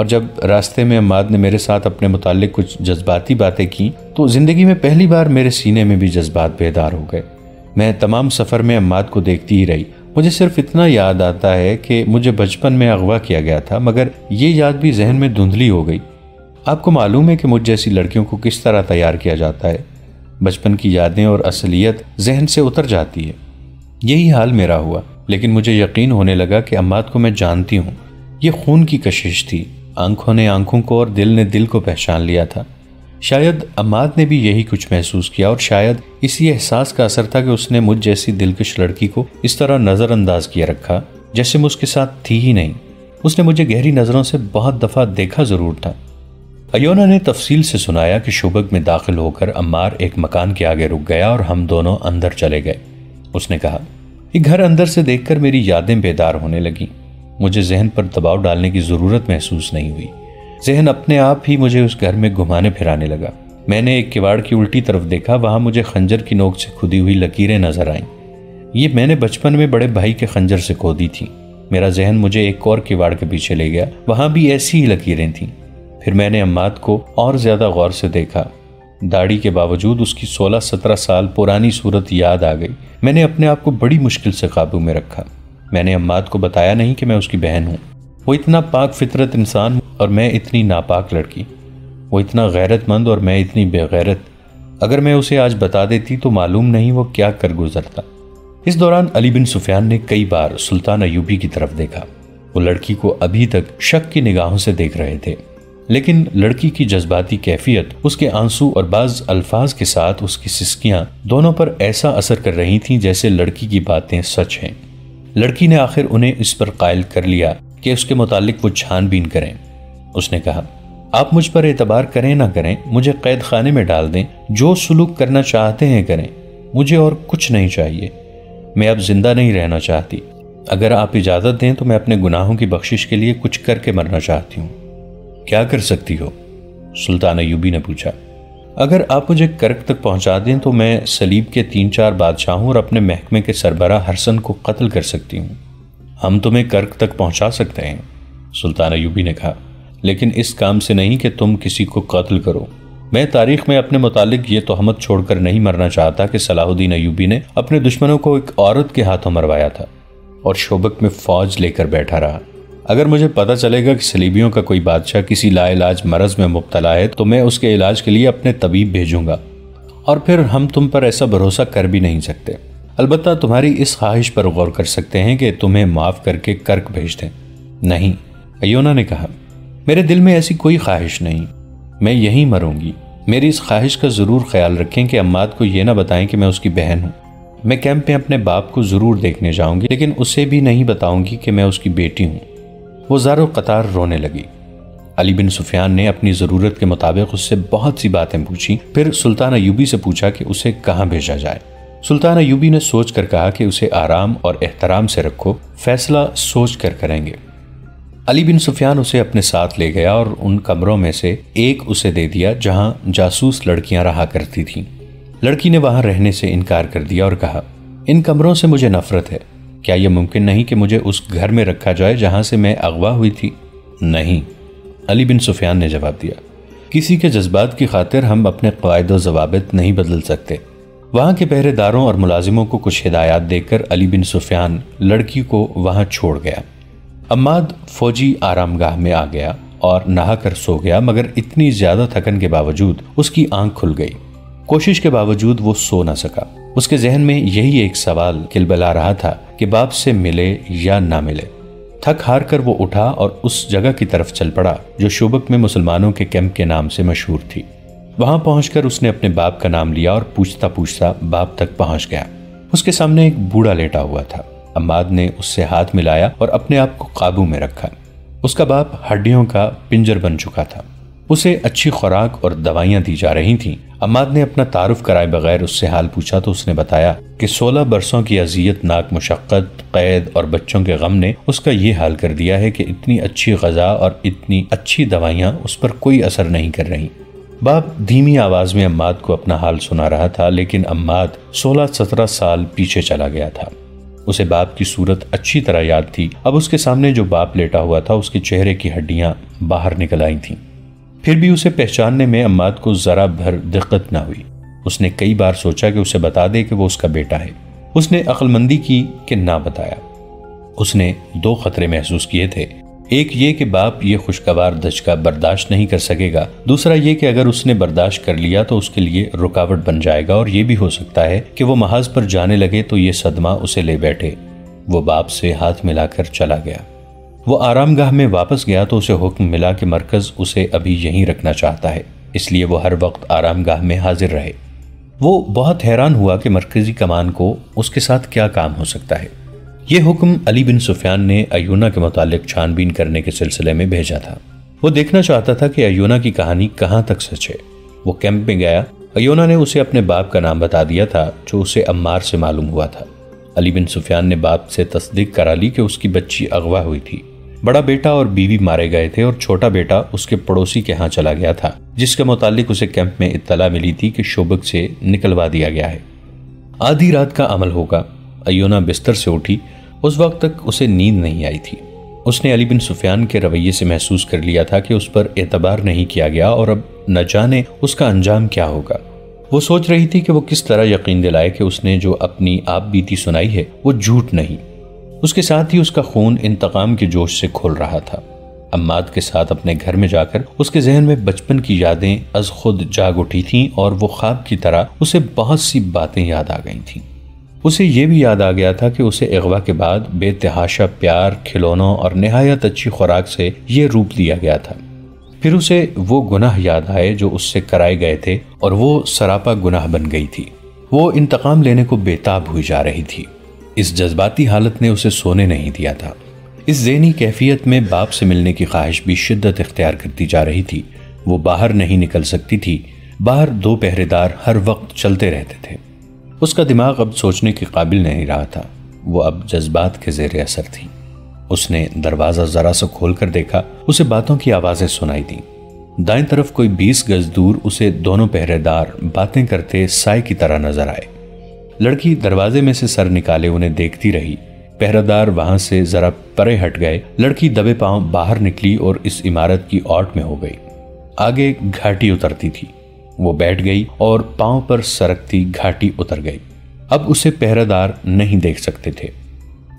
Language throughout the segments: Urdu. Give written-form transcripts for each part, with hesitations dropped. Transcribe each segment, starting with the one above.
اور جب راستے میں عماد نے میرے ساتھ اپنے متعلق کچھ جذباتی باتیں کی تو زندگی میں پہلی بار میرے سینے میں بھی جذبات بیدار ہو گئے۔ میں تمام سفر میں عماد کو دیکھتی ہی رہی۔ مجھے صرف اتنا یاد آتا ہے کہ مجھے بچپن میں اغوا کیا گیا تھا، مگر یہ یاد بھی ذہن میں دھندلی ہو گئی۔ آپ کو معلوم ہے کہ مجھ جیسی لڑکیوں کو کس طرح تیار کیا جاتا ہے؟ بچپن کی یادیں اور اصلیت ذہن سے اتر جاتی ہے۔ یہی حال میرا ہوا، لیکن مجھے یقین ہونے لگا کہ عماد کو میں جانتی ہوں۔ یہ خون کی کشش تھی، آنکھوں نے آنکھوں کو اور دل نے دل کو پہچان لیا تھا۔ شاید عماد نے بھی یہی کچھ محسوس کیا، اور شاید اسی احساس کا اثر تھا کہ اس نے مجھ جیسی دلکش لڑکی کو اس طرح نظر انداز کیا رکھا جیسے میں اس کے ساتھ تھی ہی نہیں۔ اس نے مجھے گہری نظروں سے بہت دفعہ دیکھا ضرور تھا۔ ایونا نے تفصیل سے سنایا کہ شوبک میں داخل ہو کر عمار ایک مکان کے آگے رک گیا اور ہم دونوں اندر چلے گئے۔ اس نے کہا، یہ گھر اندر سے دیکھ کر میری یادیں بیدار ہونے لگیں۔ مجھے ذہن پر دباؤ ڈالنے کی ضرورت محسوس نہیں ہوئی۔ ذہن اپنے آپ ہی مجھے اس گھر میں گھمانے پھرانے لگا۔ میں نے ایک کواڑ کی الٹی طرف دیکھا، وہاں مجھے خنجر کی نوک سے کھدی ہوئی لکیریں نظر آئیں۔ یہ میں نے بچپن میں بڑے بھائی کے خنجر سے کھودی تھی۔ میرا ذہن مجھے ایک اور کواڑ کے پیچھے لے گیا، وہاں بھی ایسی ہی لکیریں تھیں۔ پھر میں نے عماد کو اور زیادہ غور سے دیکھا۔ داڑھی کے باوجود اس کی 16-17 سال پرانی صورت یاد آ گئی۔ میں نے اپنے آپ کو بڑی مشکل سے قابو میں رکھا۔ میں نے عماد کو بتایا نہیں کہ میں اس کی بہن ہوں۔ وہ اتنا پاک فطرت انسان اور میں اتنی ناپاک لڑکی، وہ اتنا غیرت مند اور میں اتنی بے غیرت۔ اگر میں اسے آج بتا دیتی تو معلوم نہیں وہ کیا کر گزرتا۔ اس دوران علی بن سفیان نے کئی بار سلطان ایوبی کی طرف دیکھا۔ وہ لڑکی کو ابھی تک شک کی نگاہوں سے دیکھ رہے تھے، لیکن لڑکی کی جذباتی کیفیت، اس کے آنسو اور بعض الفاظ کے ساتھ اس کی سسکیاں دونوں پر ایسا اثر کر رہی تھیں جیسے لڑکی کی باتیں سچ ہیں۔ لڑکی نے آخر انہیں اس پر قائل کر لیا کہ اس کے متعلق وہ چھان بین کریں۔ اس نے کہا، آپ مجھ پر اعتبار کریں نہ کریں، مجھے قید خانے میں ڈال دیں، جو سلوک کرنا چاہتے ہیں کریں، مجھے اور کچھ نہیں چاہیے۔ میں اب زندہ نہیں رہنا چاہتی۔ اگر آپ اجازت دیں تو میں اپنے گناہوں کی بخشش کے لیے کچھ کر کے مرنا چاہتی ہوں۔ کیا کر سکتی ہو؟ سلطان ایوبی نے پوچھا۔ اگر آپ مجھے کرک تک پہنچا دیں تو میں سلیب کے 3-4 بادشاہوں اور اپنے محکمے کے سربراہ ہرسن کو قتل کر سکتی ہوں۔ ہم تمہیں کرک تک پہنچا سکتے ہیں، سلطان ایوبی نے کہا، لیکن اس کام سے نہیں کہ تم کسی کو قتل کرو۔ میں تاریخ میں اپنے متعلق یہ تہمت چھوڑ کر نہیں مرنا چاہتا کہ صلاح الدین ایوبی نے اپنے دشمنوں کو ایک عورت کے ہاتھوں مروایا تھا اور شوبک میں فوج لے کر بیٹھا رہا۔ اگر مجھے پتہ چلے گا کہ صلیبیوں کا کوئی بادشاہ کسی لا علاج مرض میں مبتلا ہے تو میں اس کے علاج کے لیے اپنے طبیب بھیجوں گا، اور پھر ہم تم پر ایسا بھروسہ کر بھی نہیں سکتے۔ البتہ تمہاری اس خواہش پر غور کر سکتے ہیں کہ تمہیں معاف کر کے کرک بھیج دیں۔ نہیں، ایونا نے کہا، میرے دل میں ایسی کوئی خواہش نہیں، میں یہیں مروں گی۔ میری اس خواہش کا ضرور خیال رکھیں کہ عماد کو یہ نہ بتائیں کہ میں اس کی بہن ہوں۔ میں کیمپ میں اپنے باپ کو ضرور دیکھنے جاؤں گی، لیکن اسے بھی نہیں بتاؤں گی کہ میں اس کی بیٹی ہوں۔ وہ زار و قطار رونے لگی۔ علی بن سفیان نے اپنی ضرورت کے مطابق اس سے بہت سی باتیں پوچھی، پھر سلطان ایوبی سے پوچھا کہ اسے کہاں بھیجا جائے۔ سلطان ایوبی نے سوچ کر کہا کہ اسے آرام اور احترام سے رکھو، فیصلہ سوچ کر کریں گے۔ علی بن سفیان اسے اپنے ساتھ لے گیا اور ان کمروں میں سے ایک اسے دے دیا جہاں جاسوس لڑکیاں رہا کرتی تھیں۔ لڑکی نے وہاں رہنے سے انکار کر دیا اور کہا، ان کمروں سے مجھے نفرت ہے۔ کیا یہ ممکن نہیں کہ مجھے اس گھر میں رکھا جائے جہاں سے میں اغوا ہوئی تھی؟ نہیں، علی بن سفیان نے جواب دیا، کسی کے جذبات کی خاطر ہم اپنے قواعد و ضوابط نہیں بدل سکتے۔ وہاں کے پہرے داروں اور ملازموں کو کچھ ہدایات دے کر علی بن سفیان لڑکی کو وہاں چھوڑ گیا۔ عماد فوجی آرام گاہ میں آ گیا اور نہا کر سو گیا، مگر اتنی زیادہ تھکن کے باوجود اس کی آنکھ کھل گئی۔ کوشش کے باوجود وہ سو نہ سکا۔ اس کے ذہن میں یہی ایک سوال کلبلا رہا تھا کہ باپ سے ملے یا نہ ملے۔ تھک ہار کر وہ اٹھا اور اس جگہ کی طرف چل پڑا جو شوبک میں مسلمانوں کے کیمپ کے نام سے مشہور تھی۔ وہاں پہنچ کر اس نے اپنے باپ کا نام لیا اور پوچھتا پوچھتا باپ تک پہنچ گیا۔ اس کے سامنے ایک بوڑھا لیٹا ہوا تھا۔ عماد نے اس سے ہاتھ ملایا اور اپنے آپ کو قابو میں رکھا۔ اس کا باپ ہڈیوں کا پنجر بن چکا تھا۔ اسے اچھی خوراک اور دوائیاں دی جا رہی تھیں۔ عماد نے اپنا تعارف کرائے بغیر اس سے حال پوچھا تو اس نے بتایا کہ 16 برسوں کی اذیت ناک مشقت، قید اور بچوں کے غم نے اس کا یہ حال کر دیا ہے کہ اتنی اچھی غذا اور اتنی اچھی دوائیاں اس پر کوئی اثر نہیں کر رہی۔ باپ دھیمی آواز میں عماد کو اپنا حال سنا رہا تھا، لیکن عماد 16-17 سال پیچھے چلا گیا تھا۔ اسے باپ کی صورت اچھی طرح یاد تھی۔ اب اس کے سامنے جو باپ لیٹا ہوا تھا اس کے چہرے کی ہڈیاں باہر نکل آئی تھیں۔ پھر بھی اسے پہچاننے میں عماد کو ذرا بھر دقت نہ ہوئی۔ اس نے کئی بار سوچا کہ اسے بتا دے کہ وہ اس کا بیٹا ہے۔ اس نے عقل مندی کی کہ نہ بتایا۔ اس نے 2 خطرے محسوس کیے تھے، ایک یہ کہ باپ یہ خوشگوار دھچکا برداشت نہیں کر سکے گا، دوسرا یہ کہ اگر اس نے برداشت کر لیا تو اس کے لیے رکاوٹ بن جائے گا، اور یہ بھی ہو سکتا ہے کہ وہ محاذ پر جانے لگے تو یہ صدمہ اسے لے بیٹھے۔ وہ باپ سے ہاتھ ملا کر چلا گیا۔ وہ آرام گاہ میں واپس گیا تو اسے حکم ملا کہ مرکز اسے ابھی یہیں رکھنا چاہتا ہے، اس لیے وہ ہر وقت آرام گاہ میں حاضر رہے۔ وہ بہت حیران ہوا کہ مرکزی کمان کو اس کے ساتھ کیا کام ہو سکتا ہے۔ یہ حکم علی بن سفیان نے ایونا کے متعلق چھان بین کرنے کے سلسلے میں بھیجا تھا۔ وہ دیکھنا چاہتا تھا کہ ایونا کی کہانی کہاں تک سچ ہے۔ وہ کیمپ میں گیا۔ ایونا نے اسے اپنے باپ کا نام بتا دیا تھا جو اسے عمار سے معلوم ہوا تھا۔ علی بن سفیان نے باپ سے تصدیق کرا لی کہ اس کی بچی اغوا ہوئی تھی۔ بڑا بیٹا اور بیوی مارے گئے تھے اور چھوٹا بیٹا اس کے پڑوسی کے ہاں چلا گیا تھا، جس کے متعلق اسے کیمپ میں اطلاع ملی تھی کہ شوبک سے نکلوا دیا گیا ہے۔ آدھی رات کا عمل ہوگا۔ ایونا بستر سے اٹھی۔ اس وقت تک اسے نیند نہیں آئی تھی۔ اس نے علی بن سفیان کے رویے سے محسوس کر لیا تھا کہ اس پر اعتبار نہیں کیا گیا اور اب نہ جانے اس کا انجام کیا ہوگا۔ وہ سوچ رہی تھی کہ وہ کس طرح یقین دلائے کہ اس نے جو اپنی آپ بیتی سنائی ہے وہ جھوٹ نہیں۔ اس کے ساتھ ہی اس کا خون انتقام کے جوش سے کھول رہا تھا۔ عماد کے ساتھ اپنے گھر میں جا کر اس کے ذہن میں بچپن کی یادیں از خود جاگ اٹھی تھیں اور وہ خواب کی طرح اسے بہت سی باتیں یاد آ گئی تھیں۔ اسے یہ بھی یاد آ گیا تھا کہ اسے اغوا کے بعد بے تحاشا پیار، کھلونوں اور نہایت اچھی خوراک سے یہ روپ دیا گیا تھا۔ پھر اسے وہ گناہ یاد آئے جو اس سے کرائے گئے تھے اور وہ سراپا گناہ بن گئی تھی۔ وہ انتقام لینے کو بےتاب ہوئی جا رہی تھی۔ اس جذباتی حالت نے اسے سونے نہیں دیا تھا۔ اس ذہنی کیفیت میں باپ سے ملنے کی خواہش بھی شدت اختیار کرتی جا رہی تھی۔ وہ باہر نہیں نکل سکتی تھی۔ باہر 2 پہرے دار ہر وقت چلتے رہتے تھے۔ اس کا دماغ اب سوچنے کے قابل نہیں رہا تھا۔ وہ اب جذبات کے زیر اثر تھی۔ اس نے دروازہ ذرا سا کھول کر دیکھا۔ اسے باتوں کی آوازیں سنائی دیں۔ دائیں طرف کوئی 20 گز دور اسے دونوں پہرے دار باتیں کرتے سائے کی طرح نظر آئے۔ لڑکی دروازے میں سے سر نکالے انہیں دیکھتی رہی۔ پہرے دار وہاں سے ذرا پرے ہٹ گئے۔ لڑکی دبے پاؤں باہر نکلی اور اس عمارت کی اوٹ میں ہو گئی۔ آگے گھاٹی اترتی تھی۔ وہ بیٹھ گئی اور پاؤں پر سرکتی گھاٹی اتر گئی۔ اب اسے پہرے دار نہیں دیکھ سکتے تھے۔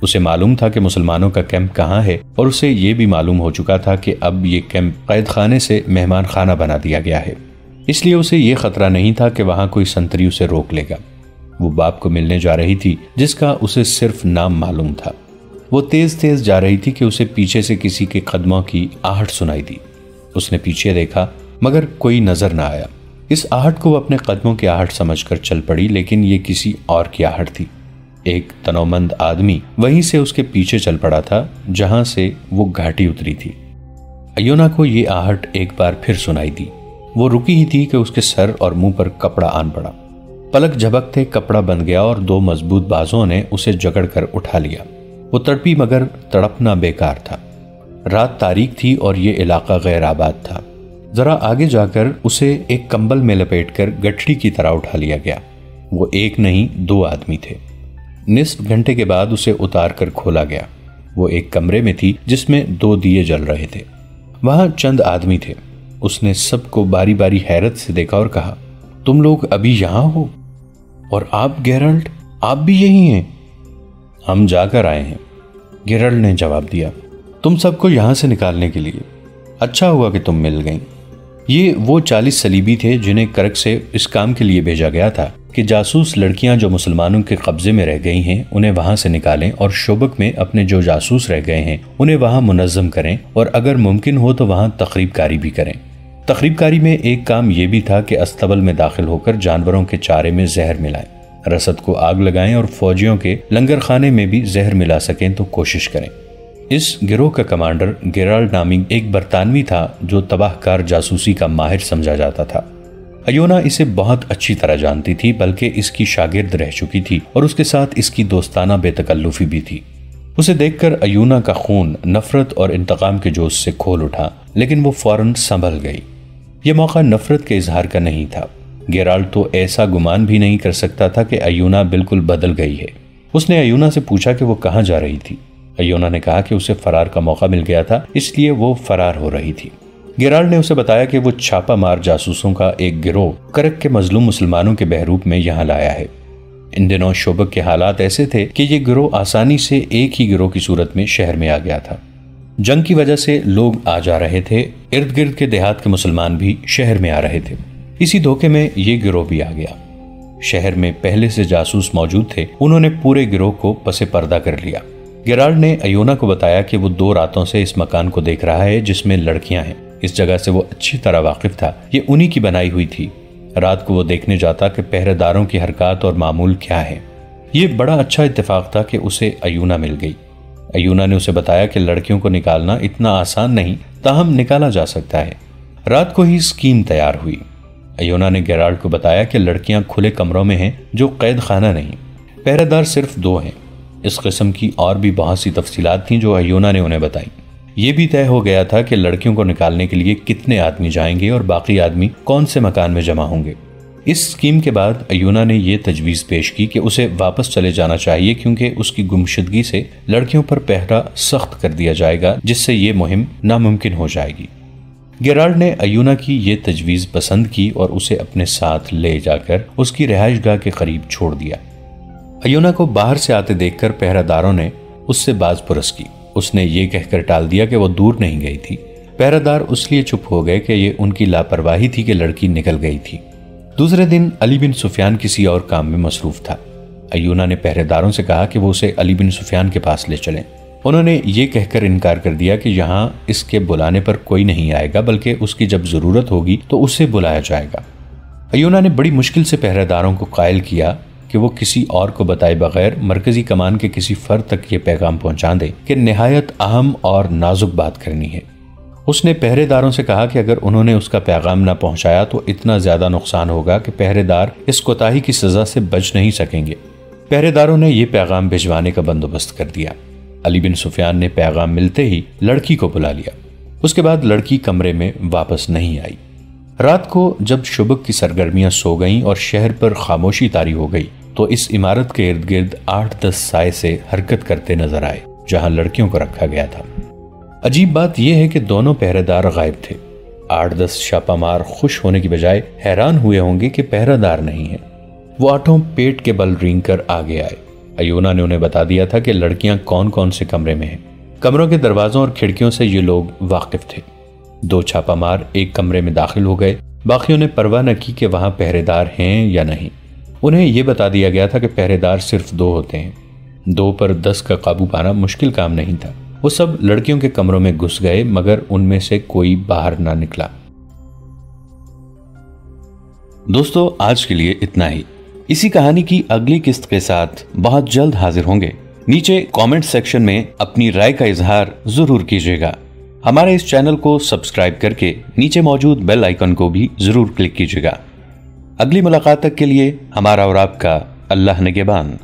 اسے معلوم تھا کہ مسلمانوں کا کیمپ کہاں ہے، اور اسے یہ بھی معلوم ہو چکا تھا کہ اب یہ کیمپ قید خانے سے مہمان خانہ بنا دیا گیا ہے، اس لیے اسے یہ خطرہ نہیں تھا کہ وہاں کوئی سنتری اسے روک لے گا۔ وہ باپ کو ملنے جا رہی تھی جس کا اسے صرف نام معلوم تھا۔ وہ تیز تیز جا رہی تھی کہ اسے پیچھے سے کسی کے قدموں کی آہٹ سنائی دی۔ اس نے پیچھے دیکھا مگر کوئی نظر نہ آیا۔ اس آہٹ کو وہ اپنے قدموں کی آہٹ سمجھ کر چل پڑی، لیکن یہ کسی اور کی آہٹ تھی۔ ایک تنومند آدمی وہیں سے اس کے پیچھے چل پڑا تھا جہاں سے وہ گھاٹی اتری تھی۔ ایونا کو یہ آہٹ ایک بار پھر سنائی دی۔ وہ رکی ہی تھی کہ اس کے سر اور منہ پر کپڑا آن پڑا۔ پلک جھپکتے کپڑا بند گیا اور 2 مضبوط بازوں نے اسے جکڑ کر اٹھا لیا۔ وہ تڑپی مگر تڑپنا بیکار تھا۔ رات تاریک تھی اور یہ علاقہ غیر آباد تھا۔ ذرا آگے جا کر اسے ایک کمبل میں لپیٹ کر گٹھڑی کی طرح اٹھا لیا گیا۔ وہ ایک نہیں 2 آدمی تھے۔ نصف گھنٹے کے بعد اسے اتار کر کھولا گیا۔ وہ ایک کمرے میں تھی جس میں 2 دیے جل رہے تھے۔ وہاں چند آدمی تھے۔ اس نے سب کو باری باری حیرت سے دیکھا اور کہا، تم لوگ ابھی یہاں ہو؟ اور آپ گیرالٹ، آپ بھی یہی ہیں؟ ہم جا کر آئے ہیں، گیرالٹ نے جواب دیا، تم سب کو یہاں سے نکالنے کے لیے۔ اچھا ہوا کہ تم مل گئیں۔ یہ وہ 40 صلیبی تھے جنہیں کرک سے اس کام کے لیے بھیجا گیا تھا کہ جاسوس لڑکیاں جو مسلمانوں کے قبضے میں رہ گئی ہیں انہیں وہاں سے نکالیں، اور شوبک میں اپنے جو جاسوس رہ گئے ہیں انہیں وہاں منظم کریں، اور اگر ممکن ہو تو وہاں تخریب کاری بھی کریں۔ تخریب کاری میں ایک کام یہ بھی تھا کہ استبل میں داخل ہو کر جانوروں کے چارے میں زہر ملائیں، رسد کو آگ لگائیں اور فوجیوں کے لنگر خانے میں بھی زہر ملا سکیں تو کوشش کریں۔ اس گروہ کا کمانڈر گیرالٹ نامی ایک برطانوی تھا جو تباہ کار جاسوسی کا ماہر سمجھا جاتا تھا۔ ایونا اسے بہت اچھی طرح جانتی تھی، بلکہ اس کی شاگرد رہ چکی تھی اور اس کے ساتھ اس کی دوستانہ بے تکلفی بھی تھی۔ اسے دیکھ کر ایونا کا خون نفرت اور انتقام کے جوش سے کھول اٹھا، لیکن وہ فوراً سنبھل گئی۔ یہ موقع نفرت کے اظہار کا نہیں تھا۔ گیرالٹ تو ایسا گمان بھی نہیں کر سکتا تھا کہ ایونا بالکل بدل گئی ہے۔ اس نے ایونا سے پوچھا کہ وہ کہاں جا رہی تھی۔ ایونا نے کہا کہ اسے فرار کا موقع مل گیا تھا، اس لیے وہ فرار ہو رہی تھی۔ گیرالڈ نے اسے بتایا کہ وہ چھاپا مار جاسوسوں کا ایک گروہ کرک کے مظلوم مسلمانوں کے بحروب میں یہاں لایا ہے۔ ان دنوں شوبک کے حالات ایسے تھے کہ یہ گروہ آسانی سے ایک ہی گروہ کی صورت میں شہر میں آ گیا تھا۔ جنگ کی وجہ سے لوگ آ جا رہے تھے، ارد گرد کے دیہات کے مسلمان بھی شہر میں آ رہے تھے۔ اسی دھوکے میں یہ گروہ بھی آ گیا۔ شہر میں پہلے سے جاسوس موجود تھے، انہوں نے پورے گروہ کو پس پردہ کر لیا۔ گیرالڈ نے ایونا کو بتایا کہ وہ 2 راتوں سے اس مکان کو دیکھ رہا ہے جس میں لڑکیاں ہیں۔ اس جگہ سے وہ اچھی طرح واقف تھا، یہ انہی کی بنائی ہوئی تھی۔ رات کو وہ دیکھنے جاتا کہ پہرے داروں کی حرکات اور معمول کیا ہے۔ یہ بڑا اچھا اتفاق تھا کہ اسے ایونا مل گئی۔ ایونا نے اسے بتایا کہ لڑکیوں کو نکالنا اتنا آسان نہیں، تاہم نکالا جا سکتا ہے۔ رات کو ہی اسکیم تیار ہوئی۔ ایونا نے گیرالڈ کو بتایا کہ لڑکیاں کھلے کمروں میں ہیں جو قید خانہ نہیں، پہرے دار صرف 2 ہیں۔ اس قسم کی اور بھی بہت سی تفصیلات تھیں جو ایونا نے انہیں بتائیں۔ یہ بھی طے ہو گیا تھا کہ لڑکیوں کو نکالنے کے لیے کتنے آدمی جائیں گے اور باقی آدمی کون سے مکان میں جمع ہوں گے۔ اس اسکیم کے بعد ایونا نے یہ تجویز پیش کی کہ اسے واپس چلے جانا چاہیے کیونکہ اس کی گمشدگی سے لڑکیوں پر پہرا سخت کر دیا جائے گا، جس سے یہ مہم ناممکن ہو جائے گی۔ گیرالڈ نے ایونا کی یہ تجویز پسند کی اور اسے اپنے ساتھ لے جا کر اس کی رہائش گاہ کے قریب چھوڑ دیا۔ ایونا کو باہر سے آتے دیکھ کر پہرہ داروں نے اس سے باز پرس کی۔ اس نے یہ کہہ کر ٹال دیا کہ وہ دور نہیں گئی تھی۔ پہرہ دار اس لیے چپ ہو گئے کہ یہ ان کی لاپرواہی تھی کہ لڑکی نکل گئی تھی۔ دوسرے دن علی بن سفیان کسی اور کام میں مصروف تھا۔ ایونا نے پہرے داروں سے کہا کہ وہ اسے علی بن سفیان کے پاس لے چلیں۔ انہوں نے یہ کہہ کر انکار کر دیا کہ یہاں اس کے بلانے پر کوئی نہیں آئے گا، بلکہ اس کی جب ضرورت ہوگی تو اسے بلایا جائے گا۔ ایونا نے بڑی مشکل سے پہرے داروں کو قائل کیا کہ وہ کسی اور کو بتائے بغیر مرکزی کمان کے کسی فرد تک یہ پیغام پہنچا دے کہ نہایت اہم اور نازک بات کرنی ہے۔ اس نے پہرے داروں سے کہا کہ اگر انہوں نے اس کا پیغام نہ پہنچایا تو اتنا زیادہ نقصان ہوگا کہ پہرے دار اس کوتاہی کی سزا سے بچ نہیں سکیں گے۔ پہرے داروں نے یہ پیغام بھجوانے کا بندوبست کر دیا۔ علی بن سفیان نے پیغام ملتے ہی لڑکی کو بلا لیا۔ اس کے بعد لڑکی کمرے میں واپس نہیں آئی۔ رات کو جب شبک کی سرگرمیاں سو گئیں اور شہر پر خاموشی طاری ہو گئی تو اس عمارت کے ارد گرد 8-10 سائے سے حرکت کرتے نظر آئے جہاں لڑکیوں کو رکھا گیا تھا۔ عجیب بات یہ ہے کہ دونوں پہرے دار غائب تھے۔ 8-10 چھاپا مار خوش ہونے کی بجائے حیران ہوئے ہوں گے کہ پہرہ دار نہیں ہے۔ وہ 8 پیٹ کے بل رینگ کر آگے آئے۔ ایونا نے انہیں بتا دیا تھا کہ لڑکیاں کون کون سے کمرے میں ہیں۔ کمروں کے دروازوں اور کھڑکیوں سے یہ لوگ واقف تھے۔ 2 چھاپا مار ایک کمرے میں داخل ہو گئے، باقیوں نے پرواہ نہ کی کہ وہاں پہرے دار ہیں یا نہیں۔ انہیں یہ بتا دیا گیا تھا کہ پہرے دار صرف 2 ہوتے ہیں۔ 2 پر 10 کا قابو پانا مشکل کام نہیں تھا۔ وہ سب لڑکیوں کے کمروں میں گھس گئے مگر ان میں سے کوئی باہر نہ نکلا۔ دوستو، آج کے لیے اتنا ہی۔ اسی کہانی کی اگلی قسط کے ساتھ بہت جلد حاضر ہوں گے۔ نیچے کامنٹ سیکشن میں اپنی رائے کا اظہار ضرور کیجیے گا۔ ہمارے اس چینل کو سبسکرائب کر کے نیچے موجود بیل آئیکن کو بھی ضرور کلک کیجیے گا۔ اگلی ملاقات تک کے لیے ہمارا اور آپ کا اللہ نگہبان۔